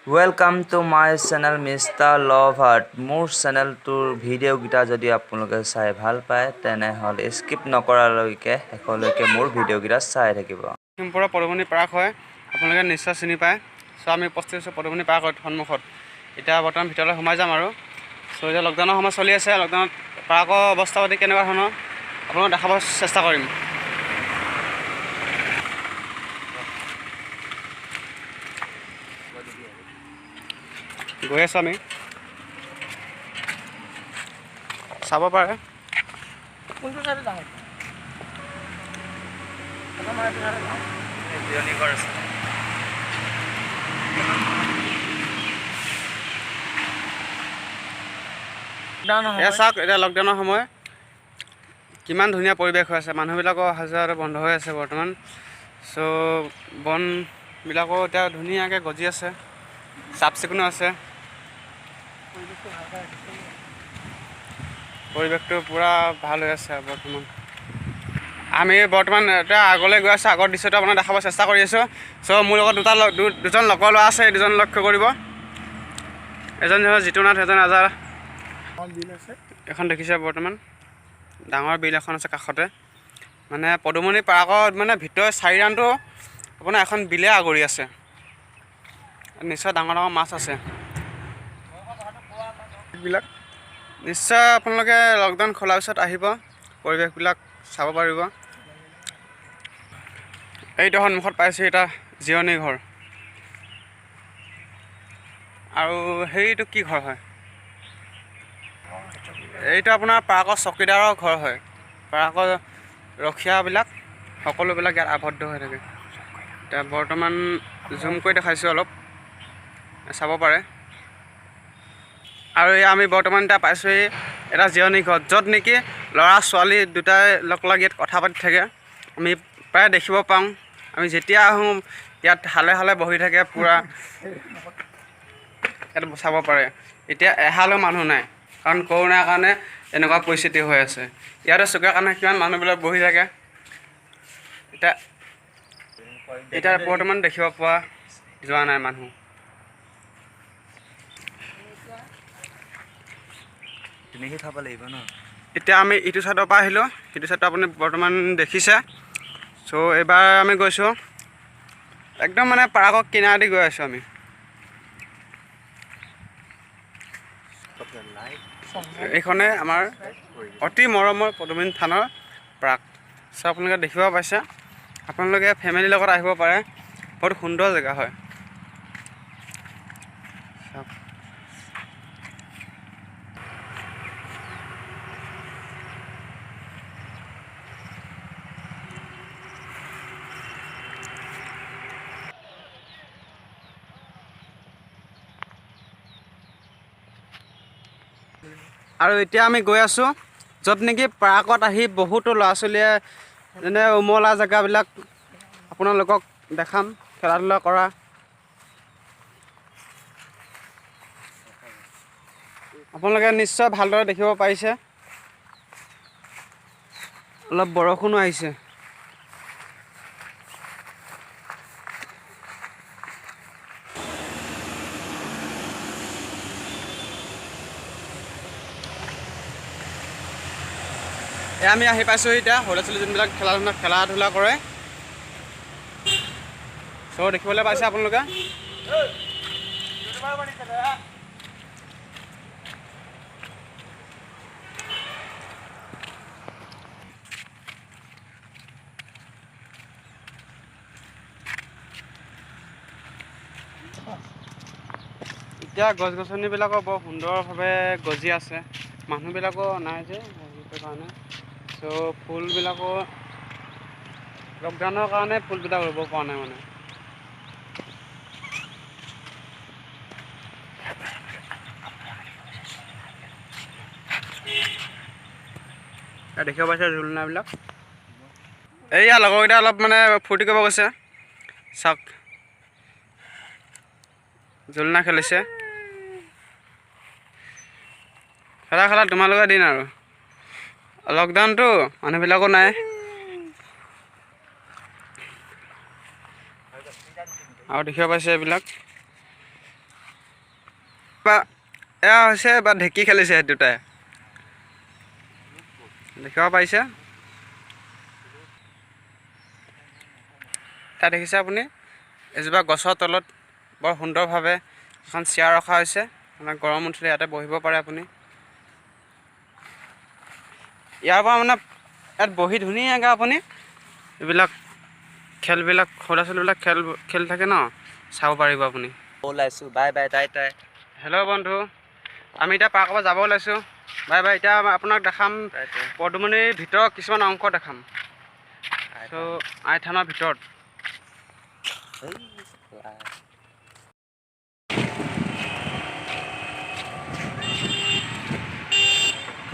Welcome to my channel mister love heart. মোৰ চেনেলটোৰ ভিডিঅ'কেইটা যদি আপোনালোকে চাই ভাল পায় তেনেহ'লে স্কিপ নকৰালৈকে শেষলৈকে মোৰ ভিডিঅ'কেইটা চাই থাকিব। লখিমপুৰৰ পদুমণি পাৰ্ক হয়, আপোনালোকে নিশ্চয় চিনি পায়। চ' আমি উপস্থিত হৈছোঁ পদুমণি পাৰ্কত সন্মুখত। এতিয়া বৰ্তমান ভিতৰলৈ সোমাই যাম আৰু। চ' এতিয়া লকডাউনৰ সময় চলি আছে। লকডাউনত পাৰ্কৰ অৱস্থা পাতি কেনেকুৱা ধৰণৰ আপোনালোকক দেখাব চেষ্টা কৰিম। গৈ আছোঁ আমি, চাব পাৰে। কোনটো চাইডে যাওঁ? জিৰণিঘৰ আছে। এয়া চাওক, এতিয়া লকডাউনৰ সময় কিমান ধুনীয়া পৰিৱেশ হৈ আছে। মানুহবিলাকৰ অহা যোৱা বন্ধ হৈ আছে বৰ্তমান। চ' বনবিলাকো এতিয়া ধুনীয়াকৈ গজি আছে, চাফ চিকুণো আছে। পৰিৱেশটো পূৰা ভাল হৈ আছে বৰ্তমান। আমি বৰ্তমান এতিয়া আগলৈ গৈ আছোঁ। আগৰ দৃশ্যটো আপোনাক দেখাব চেষ্টা কৰি আছোঁ। চ' মোৰ লগত দুজন লগৰ ল'ৰা আছে, এই দুজন লক্ষ্য কৰিব। এজন জিতুনাথ, এজন আজাৰ। এখন দেখিছে বৰ্তমান ডাঙৰ বিল এখন আছে কাষতে। মানে পদুমণি পাৰ্কত মানে ভিতৰৰ 4 ৰাউণ্ডটো আপোনাৰ এখন বিলে আগুৰি আছে। নিশ্চয় ডাঙৰ ডাঙৰ মাছ আছে এইবিলাক। নিশ্চয় আপোনালোকে লকডাউন খোলাৰ পিছত আহিব, পৰিৱেশবিলাক চাব পাৰিব। এইটো সন্মুখত পাইছোঁ এটা জিৰণি ঘৰ। আৰু সেইটো কি ঘৰ হয়? এইটো আপোনাৰ পাৰ্কৰ চকীদাৰৰ ঘৰ হয়। পাৰ্কৰ ৰখীয়াবিলাক সকলোবিলাক ইয়াত আবদ্ধ হৈ থাকে। এতিয়া বৰ্তমান জুম কৰি দেখাইছোঁ, অলপ চাব পাৰে। আৰু আমি বৰ্তমান এতিয়া পাইছোঁ এটা জিৰণি ঘৰ, য'ত নেকি ল'ৰা ছোৱালী দুটাই লগ লাগি ইয়াত কথা পাতি থাকে। আমি প্ৰায় দেখিব পাওঁ। আমি যেতিয়া আহোঁ ইয়াত হালে হালে বহি থাকে পূৰা। ইয়াত চাব পাৰে এতিয়া এহালো মানুহ নাই, কাৰণ কৰোণাৰ কাৰণে এনেকুৱা পৰিস্থিতি হৈ আছে। ইয়াতে চুকৰ কাৰণে কিমান মানুহবিলাক বহি থাকে। এতিয়া বৰ্তমান দেখিব পোৱা যোৱা নাই মানুহ। তেনেকৈ খাব লাগিব ন। এতিয়া আমি ইটো ছাইডৰ পৰা আহিলোঁ, সিটো ছাইডটো আপুনি বৰ্তমান দেখিছে। চ' এইবাৰ আমি গৈছোঁ একদম মানে পাৰ্কৰ কিনাৰেদি গৈ আছোঁ আমি। এইখনে আমাৰ অতি মৰমৰ পদুমণি থানৰ পাৰ্ক। চ' আপোনালোকে দেখিব পাইছে। আপোনালোকে ফেমিলিৰ লগত আহিব পাৰে, বহুত সুন্দৰ জেগা হয়। আৰু এতিয়া আমি গৈ আছোঁ য'ত নেকি পাৰ্কত আহি বহুতো ল'ৰা ছোৱালীয়ে যেনে উমলা জেগাবিলাক আপোনালোকক দেখাম, খেলা ধূলা কৰা। আপোনালোকে নিশ্চয় ভালদৰে দেখিব পাৰিছে। অলপ বৰষুণো আহিছে। আমি আহি পাইছোঁ এতিয়া সৰু ল'ৰা ছোৱালী যোনবিলাক খেলা ধূলা কৰে। চ' দেখিবলৈ পাইছে আপোনালোকে। এতিয়া গছ গছনিবিলাকো বৰ সুন্দৰভাৱে গজি আছে। মানুহবিলাকো নাই যে সেইটো কাৰণে। চ' ফুলবিলাকো লকডাউনৰ কাৰণে ফুলবিলাক ৰুব পৰা নাই মানে। দেখিব পাইছে ঝুলনাবিলাক। এইয়া লগৰকেইটা অলপ মানে ফূৰ্তি কৰিব গৈছে। চাওক ঝুলনা খেলিছে। খেলা তোমালোকৰ দিন আৰু। লকডাউনটো মানুহবিলাকো নাই। আৰু দেখিব পাইছে এইবিলাক এয়া হৈছে বা ঢেঁকী খেলিছে দুটাই দেখিব পাৰিছে তাত দেখিছে আপুনি এজোপা গছৰ তলত বৰ সুন্দৰভাৱে এখন চেয়াৰ ৰখা হৈছে মানে গৰম উঠিলে ইয়াতে বহিব পাৰে আপুনি ইয়াৰ পৰা মানে ইয়াত বহি ধুনীয়াকৈ আপুনি এইবিলাক খেলবিলাক সৰু ল'ৰা ছোৱালীবিলাক খেলি থাকে ন চাব পাৰিব আপুনি ওলাইছোঁ বাই বাই টাই হেল্ল' বন্ধু আমি এতিয়া পাৰ্কৰ পৰা যাব ওলাইছোঁ বাই বাই এতিয়া আপোনাক দেখাম পদুমণিৰ ভিতৰত কিছুমান অংশ দেখাম চ' আই থানৰ ভিতৰত